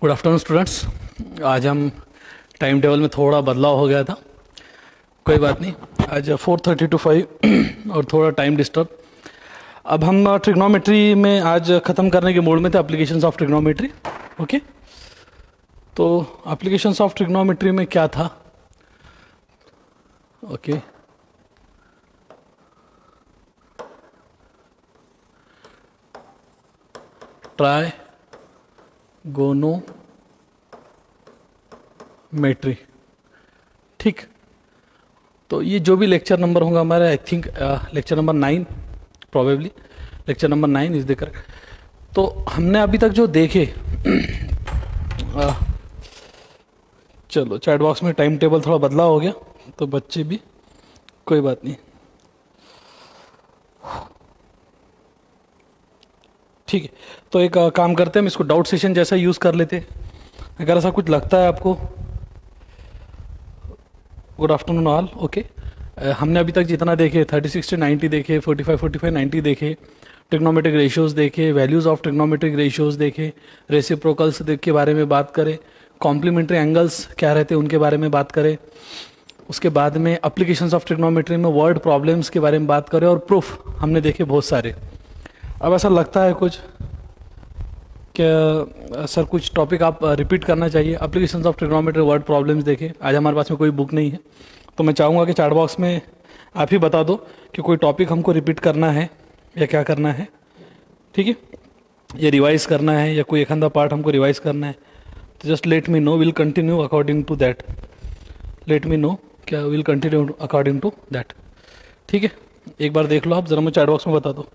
Good afternoon students. आज हम time table में थोड़ा बदलाव हो गया था, कोई बात नहीं। आज 4:30 to 5 और थोड़ा टाइम डिस्टर्ब। अब हम ट्रिग्नोमेट्री में आज ख़त्म करने के मूड में थे, एप्लीकेशंस ऑफ ट्रिग्नोमेट्री। ओके, तो एप्लीकेशंस ऑफ ट्रिग्नोमेट्री में क्या था? ओके, ट्राई गोनोमेट्री, ठीक। तो ये जो भी लेक्चर नंबर होगा हमारा, I think lecture number 9, probably lecture number 9 is the correct. तो हमने अभी तक जो देखे चलो चैट बॉक्स में टाइम टेबल थोड़ा बदलाव हो गया, तो बच्चे भी, कोई बात नहीं, ठीक है। तो एक काम करते हैं, हम इसको डाउट सेशन जैसा यूज़ कर लेते हैं। अगर ऐसा कुछ लगता है आपको। Good afternoon all. ओके, हमने अभी तक जितना देखे 30, 60, 90 देखे, 45, 45, 90 देखे, ट्रिग्नोमेट्रिक रेशियोज देखे, वैल्यूज़ ऑफ ट्रिग्नोमेट्रिक रेशियोज देखे, रेसिप्रोकल्स के बारे में बात करें, कॉम्प्लीमेंट्री एंगल्स क्या रहते हैं उनके बारे में बात करें, उसके बाद में एप्लीकेशंस ऑफ ट्रिग्नोमेट्री में वर्ड प्रॉब्लम्स के बारे में बात करें, और प्रूफ हमने देखे बहुत सारे। अब ऐसा लगता है कुछ क्या सर कुछ टॉपिक आप रिपीट करना चाहिए? Applications of trigonometry word problems देखें। आज हमारे पास में कोई बुक नहीं है, तो मैं चाहूँगा कि चैट बॉक्स में आप ही बता दो कि कोई टॉपिक हमको रिपीट करना है या क्या करना है, ठीक है, या रिवाइज करना है, या कोई एक आधा पार्ट हमको रिवाइज करना है। तो just let me know, will continue according to that. Let me know क्या will continue according to that, ठीक है। एक बार देख लो आप, ज़रा मुझे चैट बॉक्स में बता दो।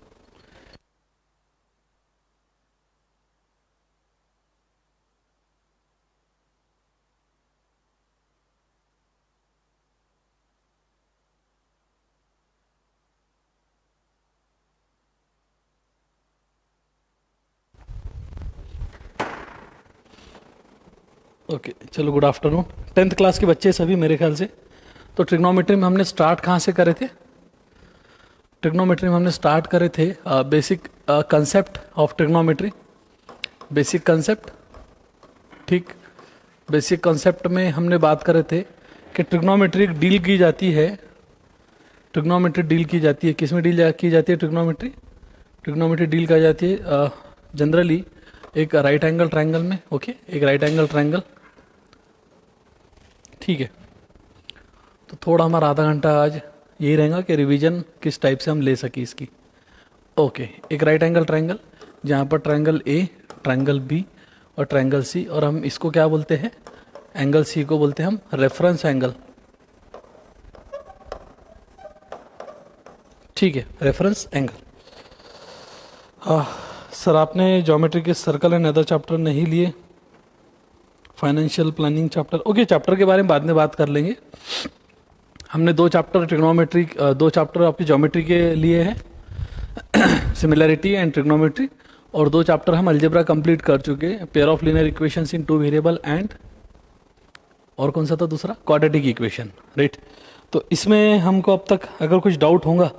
ओके, चलो गुड आफ्टरनून। 10th क्लास के बच्चे सभी मेरे ख्याल से। तो ट्रिग्नोमेट्री में हमने स्टार्ट कहाँ से करे थे? ट्रिग्नोमेट्री में हमने स्टार्ट करे थे basic concept of trigonometry, basic concept, ठीक। बेसिक कंसेप्ट में हमने बात करे थे कि ट्रिग्नोमेट्री डील की जाती है, ट्रिग्नोमेट्री डील की जाती है, किस में डील की जाती है ट्रिग्नोमेट्री? ट्रिग्नोमेट्री डील की जाती है जनरली एक राइट एंगल ट्रायंगल में। ओके, एक राइट एंगल ट्रायंगल, ठीक है। तो थोड़ा हमारा आधा घंटा आज यही रहेगा कि रिवीजन किस टाइप से हम ले सके इसकी। ओके, एक राइट एंगल ट्रायंगल जहाँ पर ट्रायंगल ए, ट्रायंगल बी और ट्रायंगल सी, और हम इसको क्या बोलते हैं? एंगल सी को बोलते हैं हम रेफरेंस एंगल, ठीक है, रेफरेंस एंगल। सर आपने ज्योमेट्री के सर्कल एंड अदर चैप्टर नहीं लिए? Financial planning chapter, okay, chapter के बारे में बाद में बात कर लेंगे। हमने 2 चैप्टर ट्रिग्नोमेट्री, 2 चैप्टर आपकी ज्योमेट्री के लिए हैं, सिमिलैरिटी एंड ट्रिग्नोमेट्री, और 2 चैप्टर हम अलजेब्रा कंप्लीट कर चुके हैं, pair of linear equations in 2 variable and, और कौन सा था दूसरा? Quadratic equation, right. तो इसमें हमको अब तक अगर कुछ डाउट होगा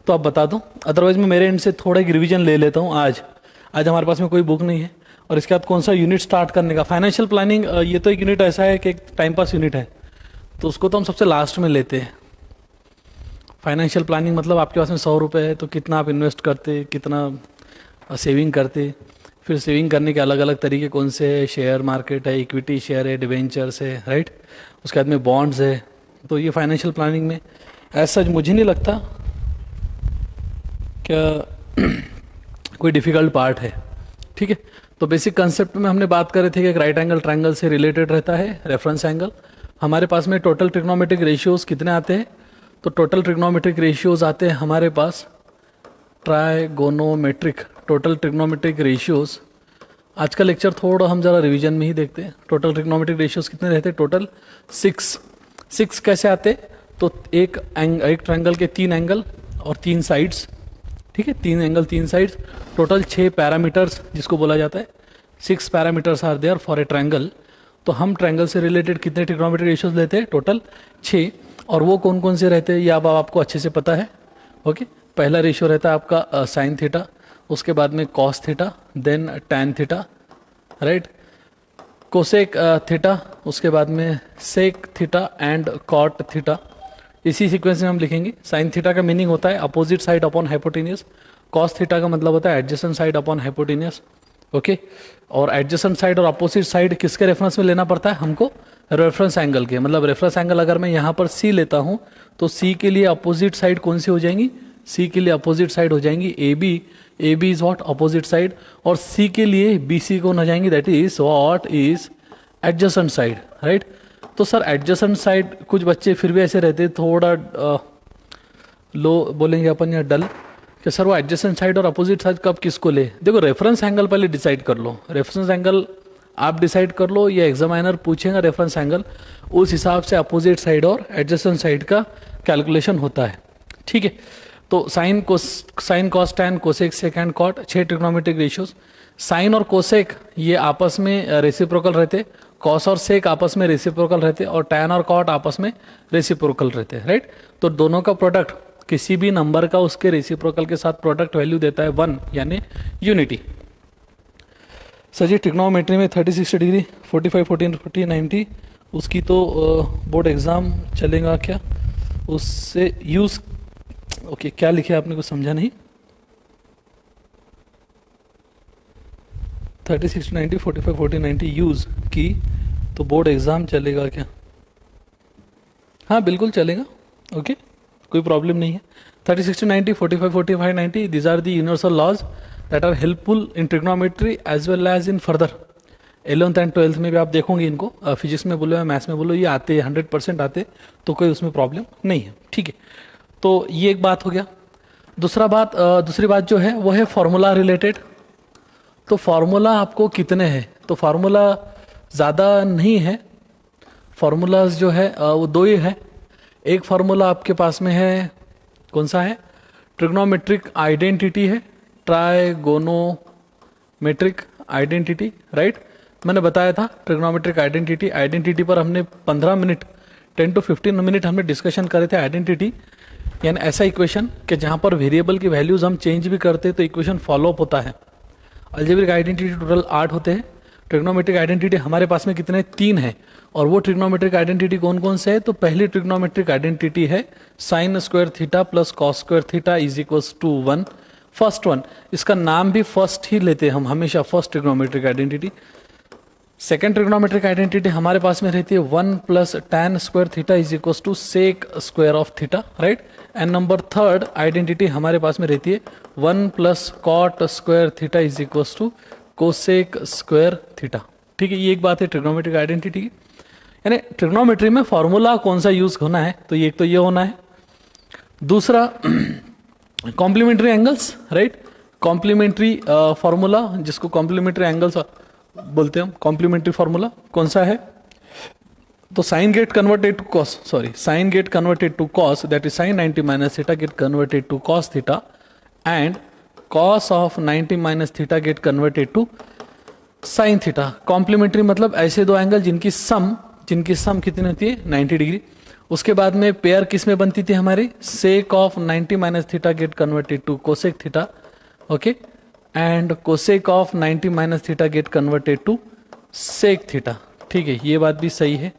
तो आप बता दो, अदरवाइज मैं मेरे एंड से थोड़ा एक रिवीजन ले लेता हूँ। आज हमारे पास में कोई बुक नहीं है, और इसके बाद कौन सा यूनिट स्टार्ट करने का? फाइनेंशियल प्लानिंग, ये तो एक यूनिट ऐसा है कि एक टाइम पास यूनिट है, तो उसको तो हम सबसे लास्ट में लेते हैं। फाइनेंशियल प्लानिंग मतलब आपके पास में 100 रुपये है तो कितना आप इन्वेस्ट करते, कितना सेविंग करते, फिर सेविंग करने के अलग अलग तरीके कौन से है? शेयर मार्केट है, इक्विटी शेयर है, डिवेंचर्स है, राइट। उसके बाद में बॉन्ड्स है। तो ये फाइनेंशियल प्लानिंग में ऐसा मुझे नहीं लगता क्या कोई डिफ़िकल्ट पार्ट है, ठीक है। तो बेसिक कंसेप्ट में हमने बात करे थे कि एक राइट एंगल ट्रायंगल से रिलेटेड रहता है रेफरेंस एंगल। हमारे पास में टोटल ट्रिग्नोमेट्रिक रेशियोज कितने आते हैं? तो टोटल ट्रिग्नोमेट्रिक रेशियोज आते हैं हमारे पास ट्राइगोनोमेट्रिक, टोटल ट्रिग्नोमेट्रिक रेशियोज। आज का लेक्चर थोड़ा हम ज़रा रिवीजन में ही देखते हैं। टोटल ट्रिग्नोमेट्रिक रेशियोज कितने रहते हैं? टोटल 6 कैसे आते? तो एक ट्रायंगल के 3 एंगल और 3 साइड्स, ठीक है, 3 एंगल 3 साइड्स, टोटल 6 पैरामीटर्स जिसको बोला जाता है। 6 parameters are there for a triangle. तो हम ट्रायंगल से रिलेटेड कितने ट्रिग्नोमेट्रिक रेशियोज लेते हैं? टोटल 6। और वो कौन कौन से रहते हैं ये अब आपको अच्छे से पता है। ओके, पहला रेशियो रहता है आपका साइन थीटा, उसके बाद में cos theta, then tan theta, right. Cosec theta, उसके बाद में sec theta and cot theta, इसी सीक्वेंस में हम लिखेंगे। साइन थीटा का मीनिंग होता है opposite side upon hypotenuse, cos theta का मतलब होता है adjacent side upon hypotenuse. Okay, और एडजेसेंट साइड और अपोजिट साइड किसके रेफरेंस में लेना पड़ता है हमको? रेफरेंस एंगल के। मतलब रेफरेंस एंगल अगर मैं यहाँ पर सी लेता हूँ तो सी के लिए अपोजिट साइड कौन सी हो जाएंगी? सी के लिए अपोजिट साइड हो जाएंगी A B. A B is what? Opposite side. और सी के लिए बी सी कौन हो जाएंगी? That is what is adjacent side, right. तो सर एडजेसेंट साइड, कुछ बच्चे फिर भी ऐसे रहते थोड़ा लो बोलेंगे अपन या डल कि सर वो एडजेसेंट साइड और अपोजिट साइड कब किसको ले? देखो रेफरेंस एंगल पहले डिसाइड कर लो। रेफरेंस एंगल आप डिसाइड कर लो या एग्जामिनर पूछेगा रेफरेंस एंगल, उस हिसाब से अपोजिट साइड और एडजेसेंट साइड का कैलकुलेशन होता है। ठीक है, तो sine cos tan cosec sec and cot, 6 trigonometric ratios. Sine और कोसेक ये आपस में रेसिप्रोकल रहते, कॉस और सेक आपस में रेसिप्रोकल रहते, और टैन और कॉट आपस में रेसिप्रोकल रहते, राइट। तो दोनों का प्रोडक्ट किसी भी नंबर का उसके रेसिप्रोकल के साथ प्रोडक्ट वैल्यू देता है 1, यानी यूनिटी। सर जी ट्रिग्नोमेट्री में 30, 60 डिग्री, 45, 40, 40, 90, उसकी तो बोर्ड एग्ज़ाम चलेगा क्या? उससे यूज़ ओके क्या लिखे आपने, कुछ समझा नहीं। 30, 60, 90, 45, 40, 90 यूज़ की तो बोर्ड एग्ज़ाम चलेगा क्या? हाँ बिल्कुल चलेगा, ओके कोई प्रॉब्लम नहीं है। 30, 60, 90, 45, 45, 90 these are the universal laws that are helpful in trigonometry as well as in further 11th and 12th में भी आप देखोगे इनको। फिजिक्स में बोलो या मैथ्स में बोलो, ये आते 100% आते, तो कोई उसमें प्रॉब्लम नहीं है। ठीक है, तो ये एक बात हो गया। दूसरी बात जो है वो है फार्मूला रिलेटेड। तो फार्मूला आपको कितने हैं? तो फार्मूला ज़्यादा नहीं है, फार्मूलाज जो है वो 2 ही है। एक फार्मूला आपके पास में है, कौन सा है? ट्रिग्नोमेट्रिक आइडेंटिटी है, ट्राइगोनोमेट्रिक आइडेंटिटी, राइट। मैंने बताया था ट्रिग्नोमेट्रिक आइडेंटिटी पर हमने 15 मिनट 10 to 15 मिनट हमने डिस्कशन करे थे। आइडेंटिटी यानी ऐसा इक्वेशन कि जहाँ पर वेरिएबल की वैल्यूज हम चेंज भी करते हैं तो इक्वेशन फॉलो अप होता है। अलजेब्रिक आइडेंटिटी टोटल 8 होते हैं। ट्रिग्नोमेट्रिक आइडेंटिटी हमारे पास में कितने? 3 है। और वो ट्रिग्नोमेट्रिक आइडेंटिटी कौन कौन से है? तो पहली ट्रिग्नोमेट्रिक आइडेंटिटी है sine square theta plus cos square theta is equals to 1। First one, इसका नाम भी फर्स्ट ही लेते हैं हम हमेशा, first trigonometric identity. Second trigonometric identity हमारे पास में रहती है 1 plus tan square theta is equals to sec square of theta, right. And number third identity हमारे पास में रहती है 1 plus cot square theta is equals to cosec square theta. ठीक है, ये एक बात है ट्रिग्नोमेट्रिक आइडेंटिटी की। यानी ट्रिग्नोमेट्री में फॉर्मूला कौन सा यूज होना है? तो ये एक तो ये होना है। दूसरा complementary angles, right. Complementary formula जिसको कॉम्प्लीमेंट्री एंगल्स बोलते हैं हम, कॉम्प्लीमेंट्री फॉर्मूला कौन सा है? तो sine get converted to cos, sine get converted to cos, that is sine 90 minus theta get converted to cos theta, and cos of 90 minus theta get converted to sine theta. Complementary मतलब ऐसे दो angle जिनकी सम कितनी होती है? 90 degree. उसके बाद में पेयर किस में बनती थी हमारी? Sec of 90 minus theta get converted to cosec theta, okay, and cosec of 90 minus theta get converted to sec theta. ठीक है, ये बात भी सही है।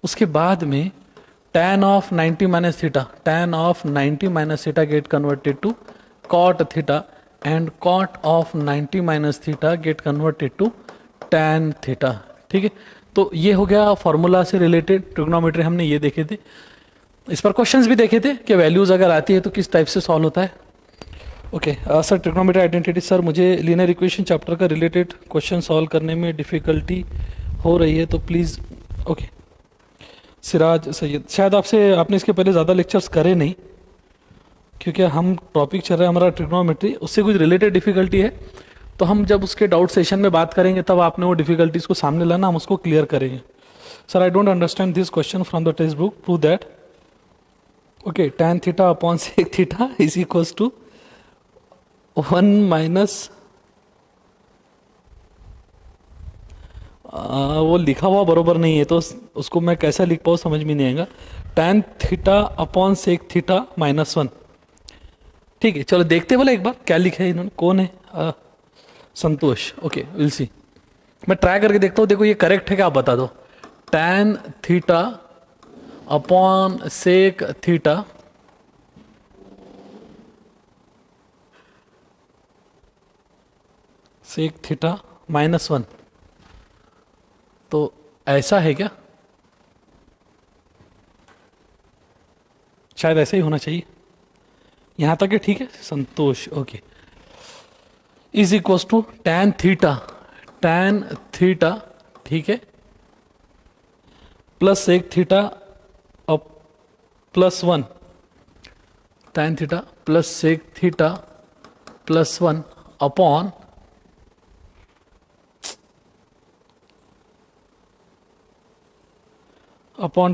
उसके बाद में tan of 90 minus theta get converted to cot theta, and cot of 90 minus theta get converted to tan theta. ठीक है, तो ये हो गया फॉर्मूला से रिलेटेड ट्रिग्नोमेट्री, हमने ये देखे थे। इस पर क्वेश्चंस भी देखे थे कि वैल्यूज अगर आती है तो किस टाइप से सॉल्व होता है। Okay sir trigonometry identity, sir मुझे लीनियर इक्वेशन चैप्टर का रिलेटेड क्वेश्चन सॉल्व करने में डिफ़िकल्टी हो रही है तो प्लीज़। ओके सिराज सैयद, शायद आपने इसके पहले ज़्यादा लेक्चर्स करे नहीं, क्योंकि हम टॉपिक चल रहा है हमारा ट्रिग्नोमेट्री, उससे कुछ रिलेटेड डिफ़िकल्टी है तो हम जब उसके डाउट सेशन में बात करेंगे तब आपने वो डिफ़िकल्टीज को सामने लाना, हम उसको क्लियर करेंगे। Sir I don't understand this question from the textbook, prove that. Okay tan theta upon sec theta is equals to 1 minus, वो लिखा हुआ बरोबर नहीं है तो उसको मैं कैसा लिख पाऊँ समझ में नहीं आएगा। tan theta upon sec theta -1। ठीक है, चलो देखते बोले एक बार क्या लिखा है इन्होंने, कौन है? संतोष। Okay will see. मैं ट्राई करके देखता हूँ, देखो ये करेक्ट है क्या, आप बता दो। tan theta upon sec theta sec theta -1, तो ऐसा है क्या? शायद ऐसा ही होना चाहिए। यहां तक है, ठीक है Santosh, okay. Is equal to tan theta, ठीक है, प्लस सेक थीटा अब +1, tan theta plus sec theta +1 upon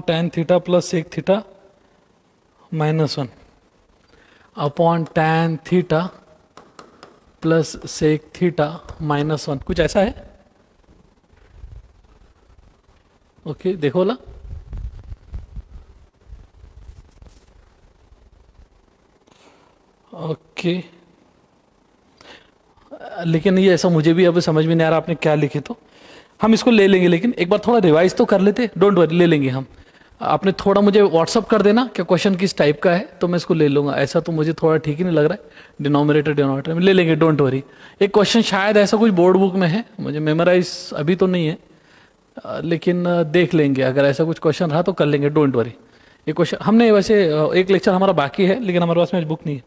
tan theta plus sec theta -1 upon tan theta plus sec theta -1, कुछ ऐसा है। ओके देखो ला, ओके लेकिन ये ऐसा मुझे भी अब समझ में नहीं आ रहा आपने क्या लिखे, तो हम इसको ले लेंगे, लेकिन एक बार थोड़ा रिवाइज तो कर लेते। डोंट वरी, ले लेंगे हम। आपने थोड़ा मुझे व्हाट्सअप कर देना क्या क्वेश्चन किस टाइप का है, तो मैं इसको ले लूँगा। ऐसा तो मुझे थोड़ा ठीक ही नहीं लग रहा है। डिनोमिनेटर में ले लेंगे, डोंट वरी। एक क्वेश्चन शायद ऐसा कुछ बोर्ड बुक में है, मुझे मेमोराइज अभी तो नहीं है, लेकिन देख लेंगे। अगर ऐसा कुछ क्वेश्चन रहा तो कर लेंगे, डोंट वरी। ये क्वेश्चन हमने वैसे एक लेक्चर हमारा बाकी है, लेकिन हमारे पास में बुक नहीं है।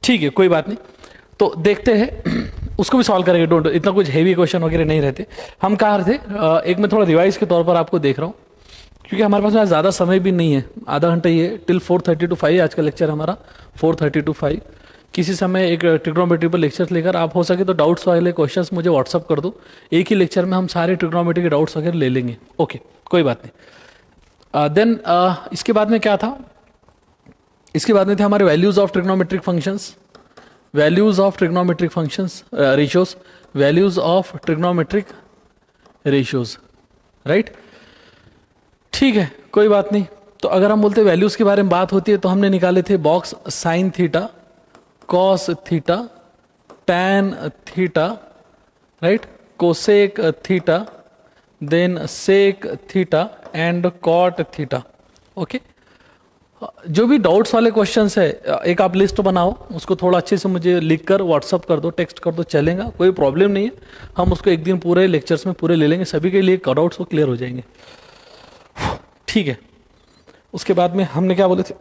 ठीक है, कोई बात नहीं, तो देखते हैं उसको भी सॉल्व करेंगे। डोंट, इतना कुछ हेवी क्वेश्चन वगैरह नहीं रहते। हम कहाँ रहे थे, एक मैं थोड़ा रिवाइज के तौर पर आपको देख रहा हूँ, क्योंकि हमारे पास आज ज़्यादा समय भी नहीं है। आधा घंटा ही है, टिल 4:30 to 5 आज का लेक्चर हमारा, 4:30 to 5। किसी समय एक ट्रिग्नोमेट्री पर लेक्चर्स लेकर आप हो सके तो डाउट्स वाले क्वेश्चंस मुझे व्हाट्सअप कर दो। एक ही लेक्चर में हम सारे ट्रिग्नोमेट्री के डाउट्स वगैरह ले लेंगे। ओके कोई बात नहीं। देन इसके बाद में क्या था, इसके बाद में थे हमारे values of trigonometric functions, values of trigonometric functions ratios, values of trigonometric ratios, right. ठीक है कोई बात नहीं। तो अगर हम बोलते वैल्यूज के बारे में बात होती है, तो हमने निकाले थे box sine theta, cos theta, tan theta, right, cosec theta, then sec theta and cot theta. Okay, जो भी डाउट्स वाले क्वेश्चंस है, एक आप लिस्ट बनाओ, उसको थोड़ा अच्छे से मुझे लिख कर व्हाट्सअप कर दो, टेक्स्ट कर दो, चलेगा, कोई प्रॉब्लम नहीं है। हम उसको एक दिन पूरे लेक्चर्स में पूरे ले लेंगे, सभी के लिए डाउट्स वो क्लियर हो जाएंगे। ठीक है, उसके बाद में हमने क्या बोले थे,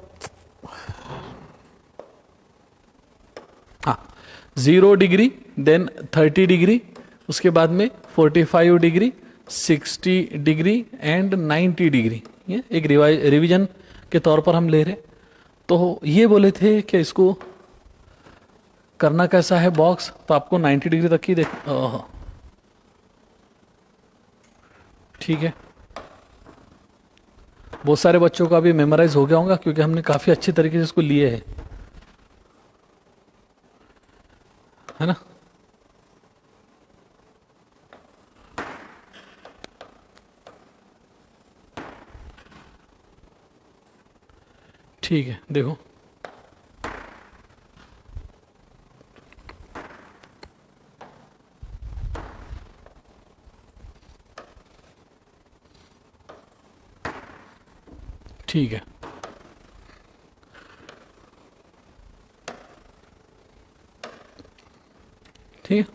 हाँ 0 डिग्री, देन 30 डिग्री, उसके बाद में 45 डिग्री, 60 डिग्री एंड 90 डिग्री। ये एक रिवीजन के तौर पर हम ले रहे। तो ये बोले थे कि इसको करना कैसा है बॉक्स, तो आपको 90 डिग्री तक ही देख, ठीक है। बहुत सारे बच्चों का भी मेमोराइज हो गया होगा, क्योंकि हमने काफ़ी अच्छी तरीके से इसको लिए है ना। ठीक है देखो, ठीक है, ठीक है।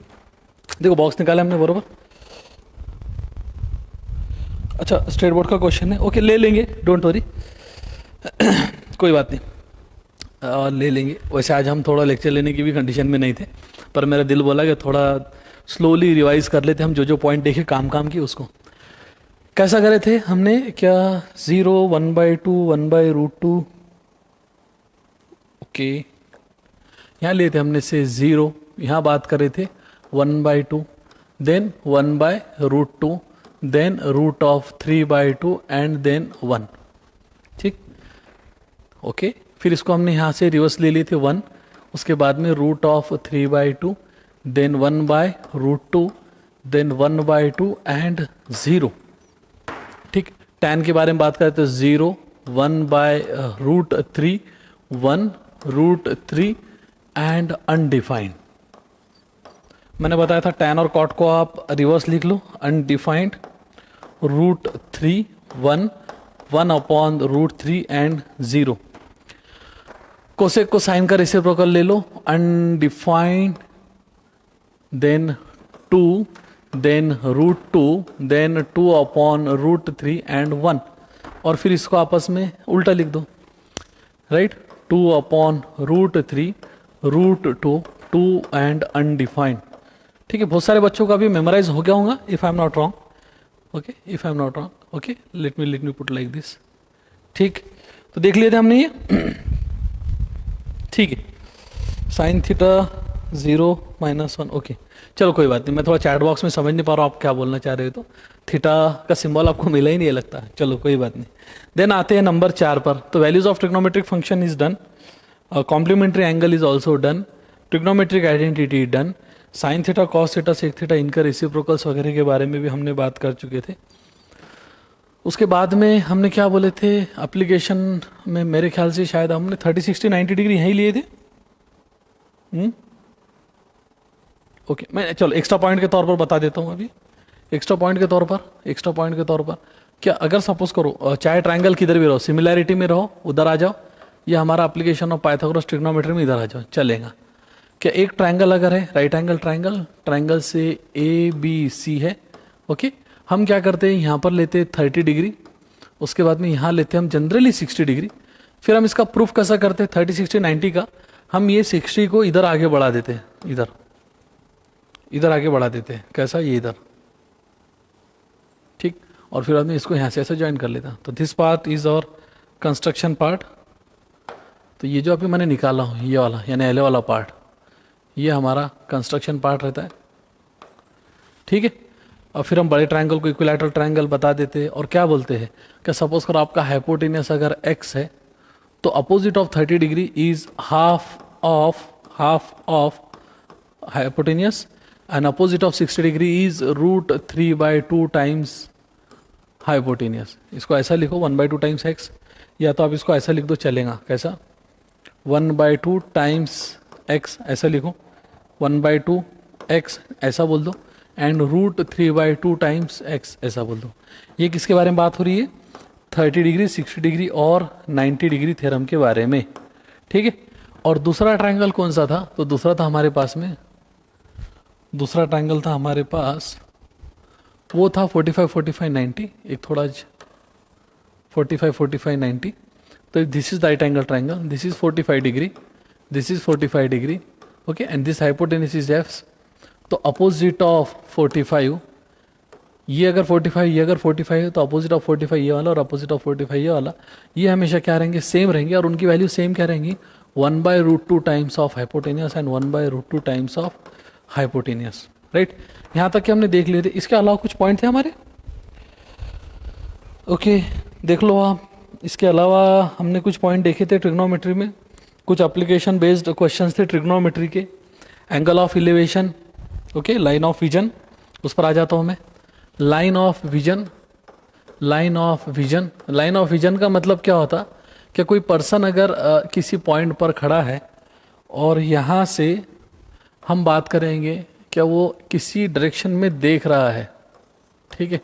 देखो बॉक्स निकाला हमने बरोबर। अच्छा स्टेट बोर्ड का क्वेश्चन है, ओके ले लेंगे, डोंट वरी कोई बात नहीं, ले लेंगे। वैसे आज हम थोड़ा लेक्चर लेने की भी कंडीशन में नहीं थे, पर मेरा दिल बोला कि थोड़ा स्लोली रिवाइज कर लेते हम, जो जो पॉइंट देखे काम की उसको। कैसा करे थे हमने, क्या 0, 1/2, 1/√2, ओके। यहाँ लिए थे हमने से 0, यहाँ बात कर रहे थे 1/2, देन 1/√2, देन √3/2 एंड देन 1, ठीक, ओके। फिर इसको हमने यहाँ से रिवर्स ले लिए थे 1, उसके बाद में √3/2, देन 1/√2, देन 1/2 एंड 0, ठीक। tan के बारे में बात करें तो 0, 1/√3, 1√3 एंड अनडिफाइंड, मैंने बताया था tan और cot को आप रिवर्स लिख लो, अनडिफाइंड √3 1 1 अपॉन √3 एंड 0। कोसेक को साइन का रेसिप्रोकल ले लो, undefined then 2 then √2 then 2 upon √3 and 1, और फिर इसको आपस में उल्टा लिख दो, राइट। 2 upon √3 √2 2 and undefined. ठीक है, बहुत सारे बच्चों का भी मेमोराइज हो गया होगा, if I am not wrong. Okay, if I am not wrong, okay, let me put like this. ठीक, तो देख लिए थे हमने ये। ठीक है, साइन थीटा 0 -1, ओके। चलो कोई बात नहीं, मैं थोड़ा चैट बॉक्स में समझ नहीं पा रहा हूँ आप क्या बोलना चाह रहे हो, तो थीटा का सिंबल आपको मिला ही नहीं है लगता है। चलो कोई बात नहीं। देन आते हैं नंबर 4 पर। तो values of trigonometric function is done, complementary angle is also done, trigonometric identity done, sine theta cos theta sec theta इनका रेसिप्रोकल्स वगैरह के बारे में भी हमने बात कर चुके थे। उसके बाद में हमने क्या बोले थे एप्लीकेशन में, मेरे ख्याल से शायद हमने 30 60 90 डिग्री यहीं लिए थे। ओके, मैं चलो एक्स्ट्रा पॉइंट के तौर पर बता देता हूँ अभी। एक्स्ट्रा पॉइंट के तौर पर क्या, अगर सपोज करो चाहे ट्रायंगल किधर भी रहो, सिमिलैरिटी में रहो, उधर आ जाओ, या हमारा एप्लीकेशन ऑफ पाइथागोरस ट्रिग्नोमेट्री में इधर आ जाओ, चलेगा क्या। एक ट्रायंगल अगर है, राइट एंगल ट्रायंगल से ABC है, ओके। हम क्या करते हैं, यहाँ पर लेते हैं 30 डिग्री, उसके बाद में यहाँ लेते हैं हम जनरली 60 डिग्री। फिर हम इसका प्रूफ कैसा करते हैं 30 60 90 का, हम ये 60 को इधर आगे बढ़ा देते हैं, इधर आगे बढ़ा देते हैं, कैसा, ये इधर, ठीक। और फिर आदमी इसको यहाँ से ऐसे ज्वाइन कर लेता। तो दिस पार्ट इज और कंस्ट्रक्शन पार्ट। तो ये जो अभी मैंने निकाला हूँ, ये वाला यानी एले वाला पार्ट, ये हमारा कंस्ट्रक्शन पार्ट रहता है, ठीक है। और फिर हम बड़े ट्रायंगल को इक्विलैटरल ट्रायंगल बता देते हैं, और क्या बोलते हैं कि सपोज करो आपका हाइपोटेनियस अगर x है, तो opposite of 30 degree is half of hypotenuse, and opposite of 60 degree is √3/2 times hypotenuse. इसको ऐसा लिखो 1/2 टाइम्स x, या तो आप इसको ऐसा लिख दो, चलेगा, कैसा, 1/2 टाइम्स x ऐसा लिखो, 1/2 x ऐसा बोल दो, एंड √3/2 टाइम्स x ऐसा बोल दो। ये किसके बारे में बात हो रही है, 30 डिग्री 60 डिग्री और 90 डिग्री थ्योरम के बारे में, ठीक है। और दूसरा ट्रायंगल कौन सा था, तो दूसरा ट्रायंगल था हमारे पास, वो था 45 45 90, एक थोड़ा 45 45 90। तो this is the right angle triangle, this is 45 degree, this is 45 degree, okay, and this hypotenuse is f। तो अपोजिट ऑफ 45, ये अगर 45 ये अगर 45 है, तो अपोजिट ऑफ 45 ये वाला और अपोजिट ऑफ 45 ये वाला, ये हमेशा क्या रहेंगे, सेम रहेंगे, और उनकी वैल्यू सेम क्या रहेंगी, 1/√2 times of hypotenuse and 1/√2 times of hypotenuse, right. यहाँ तक कि हमने देख लिए थे। इसके अलावा कुछ पॉइंट थे हमारे, ओके, देख लो आप। इसके अलावा हमने कुछ पॉइंट देखे थे ट्रिग्नोमेट्री में, कुछ एप्लीकेशन बेस्ड क्वेश्चंस थे ट्रिग्नोमेट्री के। Angle of elevation, okay, line of vision, उस पर आ जाता हूँ मैं। लाइन ऑफ विजन का मतलब क्या होता, कि कोई पर्सन अगर किसी पॉइंट पर खड़ा है, और यहाँ से हम बात करेंगे क्या वो किसी डायरेक्शन में देख रहा है, ठीक है,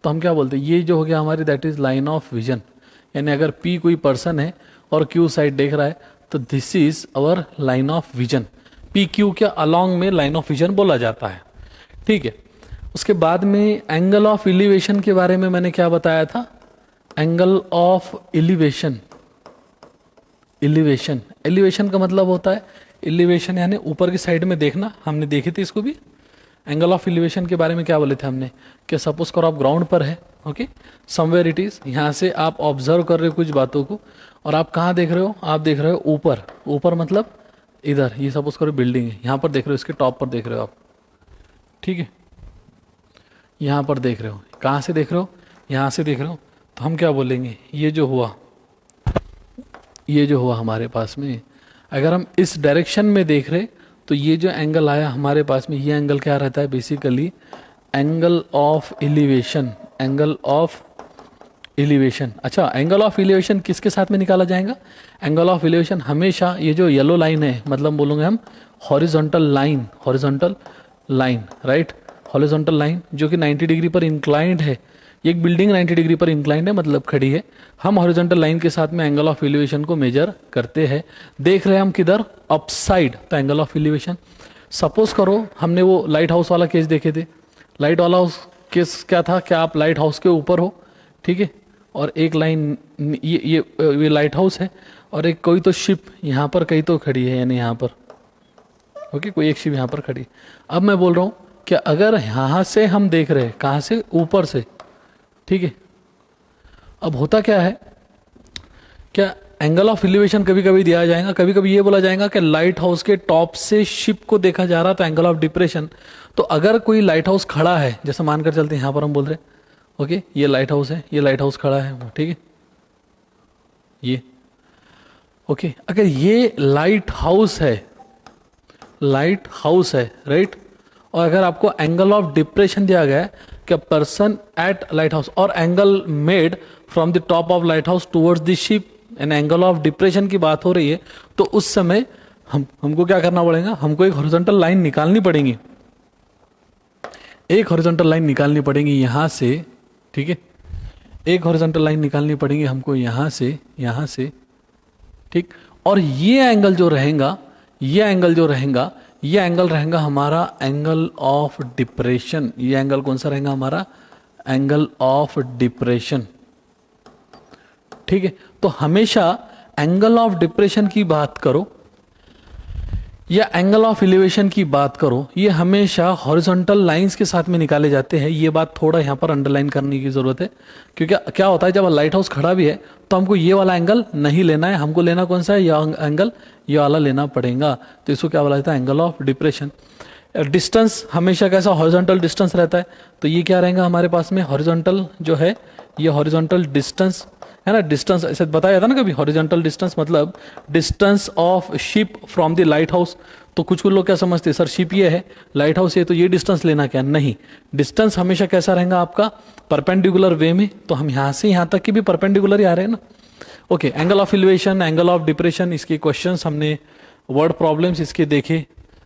तो हम क्या बोलते हैं, ये जो हो गया हमारी, that is line of vision. यानी अगर P कोई पर्सन है और Q साइड देख रहा है, तो this is our line of vision. PQ के अलॉन्ग में लाइन ऑफ विजन बोला जाता है, ठीक है। उसके बाद में एंगल ऑफ एलिवेशन के बारे में मैंने क्या बताया था, एंगल ऑफ एलिवेशन का मतलब होता है, एलिवेशन यानी ऊपर की साइड में देखना, हमने देखे थे इसको भी। एंगल ऑफ एलिवेशन के बारे में क्या बोले थे हमने, कि सपोज करो आप ग्राउंड पर है, ओके, समवेयर इट इज, यहाँ से आप ऑब्जर्व कर रहे हो कुछ बातों को, और आप कहाँ देख रहे हो, आप देख रहे हो ऊपर मतलब इधर, ये सपोज करो बिल्डिंग है, यहाँ पर देख रहे हो, इसके टॉप पर देख रहे हो आप, ठीक है, यहाँ पर देख रहे हो, कहाँ से देख रहे हो, यहाँ से देख रहे हो। तो हम क्या बोलेंगे, ये जो हुआ हमारे पास में, अगर हम इस डायरेक्शन में देख रहे, तो ये जो एंगल आया हमारे पास में, ये एंगल क्या रहता है, बेसिकली एंगल ऑफ एलिवेशन। अच्छा, एंगल ऑफ एलिवेशन किसके साथ में निकाला जाएगा, एंगल ऑफ एलिवेशन हमेशा ये जो येलो लाइन है, मतलब बोलोगे हम horizontal line, right, horizontal line जो कि 90 डिग्री पर इंक्लाइंड है। एक बिल्डिंग 90 डिग्री पर इंक्लाइंड है, मतलब खड़ी है। हम हॉरिजॉन्टल लाइन के साथ में एंगल ऑफ एलिवेशन को मेजर करते हैं। देख रहे हैं हम किधर, अपसाइड, तो एंगल ऑफ एलिवेशन। सपोज करो हमने वो लाइट हाउस वाला केस देखे थे। लाइट वाला हाउस केस क्या था, क्या आप लाइट हाउस के ऊपर हो, ठीक है, और एक लाइन ये लाइट हाउस है, और एक कोई तो शिप यहाँ पर कहीं तो खड़ी है, यानी यहाँ पर, ओके, कोई एक शिप यहाँ पर खड़ी। अब मैं बोल रहा हूँ कि अगर यहाँ से हम देख रहे हैं, कहाँ से, ऊपर से, ठीक है, अब होता क्या है, क्या एंगल ऑफ एलिवेशन कभी कभी दिया जाएगा, कभी कभी ये बोला जाएगा कि लाइट हाउस के टॉप से शिप को देखा जा रहा, तो एंगल ऑफ डिप्रेशन। तो अगर कोई लाइट हाउस खड़ा है, जैसे मानकर चलते हैं यहाँ पर हम बोल रहे हैं, ओके, ये लाइट हाउस है, ये लाइट हाउस खड़ा है, ठीक है, ये, ओके, अगर ये लाइट हाउस है, लाइट हाउस है, राइट, और अगर आपको एंगल ऑफ डिप्रेशन दिया गया है कि पर्सन एट लाइट हाउस और angle made from the top of light house towards the ship, and angle of depression की बात हो रही है, तो उस समय हमको क्या करना पड़ेगा, हमको एक हॉरिजॉन्टल लाइन निकालनी पड़ेगी, एक हॉरिजॉन्टल लाइन निकालनी पड़ेगी यहाँ से, ठीक है, एक हॉरिजॉन्टल लाइन निकालनी पड़ेगी हमको यहाँ से, ठीक, और ये एंगल जो रहेगा, ये एंगल जो रहेगा, ये एंगल रहेगा हमारा एंगल ऑफ डिप्रेशन। ये एंगल कौन सा रहेगा हमारा, एंगल ऑफ डिप्रेशन, ठीक है। तो हमेशा एंगल ऑफ डिप्रेशन की बात करो या एंगल ऑफ एलिवेशन की बात करो, ये हमेशा हॉरिजॉन्टल लाइंस के साथ में निकाले जाते हैं। ये बात थोड़ा यहाँ पर अंडरलाइन करने की जरूरत है, क्योंकि क्या होता है, जब लाइट हाउस खड़ा भी है तो हमको ये वाला एंगल नहीं लेना है, हमको लेना कौन सा है, यह एंगल, ये वाला लेना पड़ेगा। तो इसको क्या बोला जाता है, एंगल ऑफ डिप्रेशन। डिस्टेंस हमेशा कैसा, हॉरिजॉन्टल डिस्टेंस रहता है, तो ये क्या रहेगा हमारे पास में, हॉरिजॉन्टल जो है, ये हॉरिजॉन्टल डिस्टेंस है ना, डिस्टेंस ऐसे बताया था ना कभी, हॉरिजॉन्टल डिस्टेंस मतलब distance of ship from the light house. तो कुछ लोग क्या समझते हैं, सर शिप ये है, लाइट हाउस ये, तो ये डिस्टेंस लेना क्या, नहीं, डिस्टेंस हमेशा कैसा रहेगा आपका, परपेंडिकुलर वे में। तो हम यहाँ से यहाँ तक की भी परपेंडिकुलर ही आ रहे हैं ना, okay. Angle of elevation, angle of depression, इसके क्वेश्चंस हमने, वर्ड प्रॉब्लम्स इसके देखे,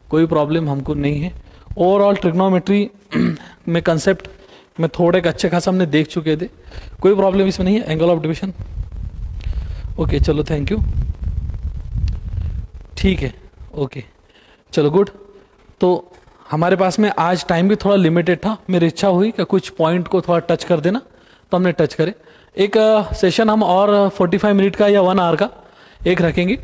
कोई प्रॉब्लम हमको नहीं है। ओवरऑल ट्रिग्नोमेट्री में कंसेप्ट में थोड़े अच्छे खासा हमने देख चुके थे, कोई प्रॉब्लम इसमें नहीं है। एंगल ऑफ डिविजन, ओके, चलो थैंक यू, ठीक है, ओके, चलो गुड। तो हमारे पास में आज टाइम भी थोड़ा लिमिटेड था, मेरी इच्छा हुई कि कुछ पॉइंट को थोड़ा टच कर देना, तो हमने टच करे। एक सेशन हम और 45 मिनट का या 1 आवर का एक रखेंगे,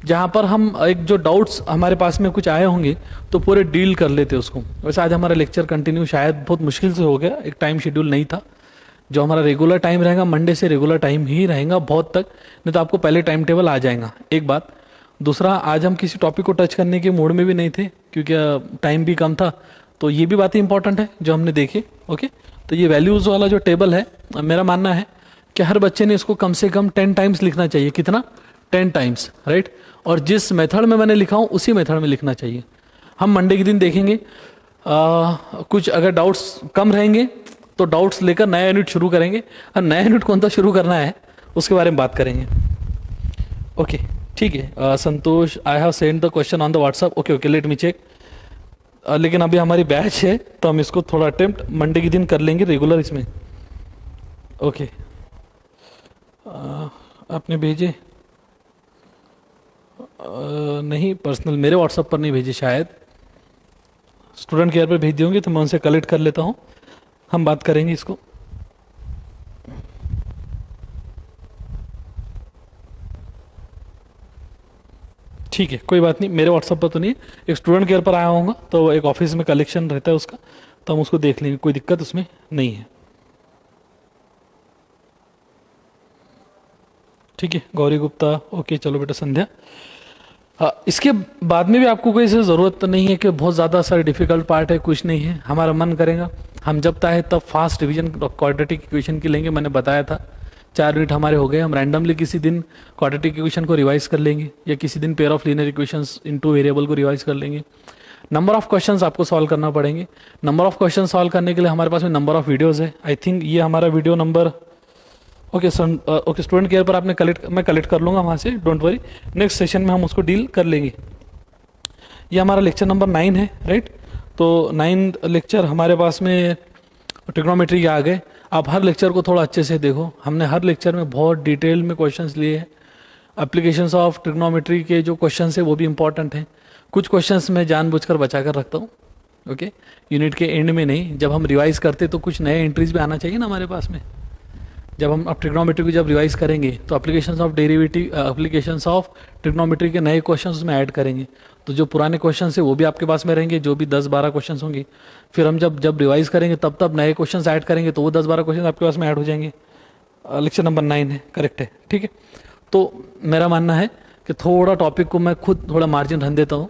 जहाँ पर हम एक जो डाउट्स हमारे पास में कुछ आए होंगे तो पूरे डील कर लेते उसको। वैसे आज हमारा लेक्चर कंटिन्यू शायद बहुत मुश्किल से हो गया, एक टाइम शेड्यूल नहीं था। जो हमारा रेगुलर टाइम रहेगा मंडे से रेगुलर टाइम ही रहेगा बहुत तक, नहीं तो आपको पहले टाइम टेबल आ जाएगा, एक बात। दूसरा, आज हम किसी टॉपिक को टच करने के मूड में भी नहीं थे क्योंकि टाइम भी कम था, तो ये भी बातें इंपॉर्टेंट है जो हमने देखे, ओके। तो ये वैल्यूज़ वाला जो टेबल है, मेरा मानना है कि हर बच्चे ने इसको कम से कम 10 टाइम्स लिखना चाहिए। कितना, 10 टाइम्स, राइट। और जिस मेथड में मैंने लिखा हूँ उसी मेथड में लिखना चाहिए। हम मंडे के दिन देखेंगे, कुछ अगर डाउट्स कम रहेंगे तो डाउट्स लेकर नया यूनिट शुरू करेंगे, और नया यूनिट कौन सा शुरू करना है उसके बारे में बात करेंगे, ओके, ठीक है। Santosh, I have send the question on the WhatsApp, okay okay, let me check. लेकिन अभी हमारी बैच है तो हम इसको थोड़ा अटेम्प्ट मंडे के दिन कर लेंगे रेगुलर इसमें, ओके। आपने भेजे नहीं, पर्सनल मेरे व्हाट्सएप पर नहीं भेजे, शायद स्टूडेंट केयर पर भेज दिए होंगे, तो मैं उनसे कलेक्ट कर लेता हूँ, हम बात करेंगे इसको। ठीक है, कोई बात नहीं, मेरे व्हाट्सएप पर तो नहीं है, एक स्टूडेंट केयर पर आया होगा, तो एक ऑफिस में कलेक्शन रहता है उसका, तो हम उसको देख लेंगे, कोई दिक्कत उसमें नहीं है, ठीक है। गौरी गुप्ता, ओके, चलो बेटा संध्या। इसके बाद में भी आपको कोई ऐसी ज़रूरत तो नहीं है कि बहुत ज़्यादा सारे डिफ़िकल्ट पार्ट है, कुछ नहीं है। हमारा मन करेगा हम जब चाहे तब फास्ट रिवीजन क्वाड्रेटिक इक्वेशन की लेंगे। मैंने बताया था 4 मिनट हमारे हो गए, हम रैंडमली किसी दिन क्वाड्रेटिक इक्वेशन को रिवाइज कर लेंगे, या किसी दिन pair of linear equations into variable को रिवाइज कर लेंगे। नंबर ऑफ क्वेश्चंस आपको सॉल्व करना पड़ेंगे। नंबर ऑफ क्वेश्चन सॉल्व करने के लिए हमारे पास में नंबर ऑफ वीडियोज़ है। आई थिंक ये हमारा video number, okay okay, student care पर आपने मैं कलेक्ट कर लूँगा वहाँ से, डोंट वरी, नेक्स्ट सेशन में हम उसको डील कर लेंगे। ये हमारा लेक्चर नंबर 9 है, राइट। तो 9th लेक्चर हमारे पास में ट्रिग्नोमेट्री के आ गए। आप हर लेक्चर को थोड़ा अच्छे से देखो, हमने हर लेक्चर में बहुत डिटेल में क्वेश्चंस लिए हैं। एप्लीकेशंस ऑफ ट्रिग्नोमेट्री के जो क्वेश्चंस है वो भी इंपॉर्टेंट हैं। कुछ क्वेश्चंस मैं जानबूझकर बचा कर रखता हूँ, ओके, यूनिट के एंड में नहीं, जब हम रिवाइज करते तो कुछ नए एंट्रीज भी आना चाहिए ना हमारे पास में। जब हम अब ट्रिग्नोमेट्री को जब रिवाइज करेंगे तो applications of derivative, applications of trigonometry के नए क्वेश्चंस उसमें ऐड करेंगे, तो जो पुराने क्वेश्चंस है वो भी आपके पास में रहेंगे, जो भी 10-12 क्वेश्चंस होंगे। फिर हम जब रिवाइज करेंगे तब नए क्वेश्चंस ऐड करेंगे, तो वो 10-12 क्वेश्चन आपके पास में ऐड हो जाएंगे। लेक्चर नंबर 9 है, करेक्ट है, ठीक है। तो मेरा मानना है कि थोड़ा टॉपिक को मैं खुद थोड़ा मार्जिन रख देता हूँ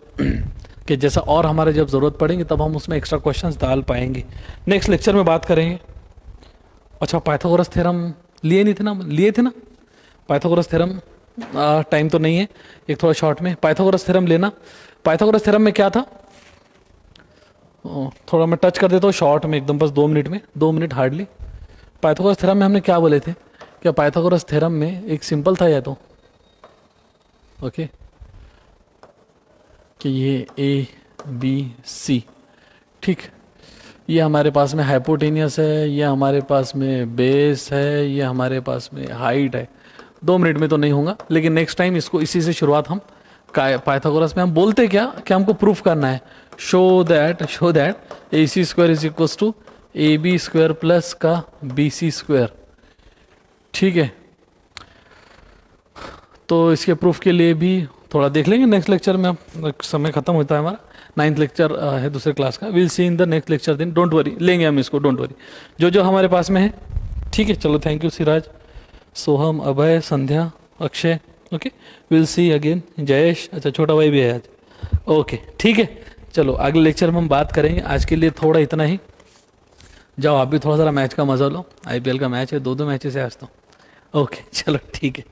कि जैसा और हमारे जब ज़रूरत पड़ेंगे तब हम उसमें एक्स्ट्रा क्वेश्चंस डाल पाएंगे। नेक्स्ट लेक्चर में बात करेंगे। अच्छा, पाइथागोरस थ्योरम लिए थे ना पाइथागोरस थ्योरम। टाइम तो नहीं है, एक थोड़ा शॉर्ट में पाइथागोरस थ्योरम लेना। पाइथागोरस थ्योरम में क्या था, थोड़ा मैं टच कर देता हूँ शॉर्ट में एकदम, बस 2 मिनट में, 2 मिनट हार्डली। पाइथागोरस थ्योरम में हमने क्या बोले थे, क्या पाइथागोरस थ्योरम में एक सिंपल था, या तो ओके कि ये ए बी सी, ठीक, ये हमारे पास में हाइपोटेनियस है, ये हमारे पास में बेस है, ये हमारे पास में हाइट है। 2 मिनट में तो नहीं होगा, लेकिन नेक्स्ट टाइम इसको इसी से शुरुआत हम पाइथागोरस में हम बोलते क्या कि हमको प्रूफ करना है, show that A C square is equal to A B square plus का बी सी स्क्वायर, ठीक है। तो इसके प्रूफ के लिए भी थोड़ा देख लेंगे नेक्स्ट लेक्चर में। अब समय खत्म होता है हमारा, 9th लेक्चर है दूसरे क्लास का। Will see in the next lecture दिन, डोंट वरी, लेंगे हम इसको, डोंट वरी, जो हमारे पास में है, ठीक है। चलो, thank you Siraj, Soham, Abhay, Sandhya, Akshay, okay, will see again. Jayesh, अच्छा छोटा भाई भी है आज, ओके, ठीक है। चलो अगले लेक्चर में हम बात करेंगे, आज के लिए थोड़ा इतना ही। जाओ आप भी थोड़ा सा मैच का मजा लो, IPL का मैच है, 2 मैचेस है आज तो, ओके, चलो ठीक है।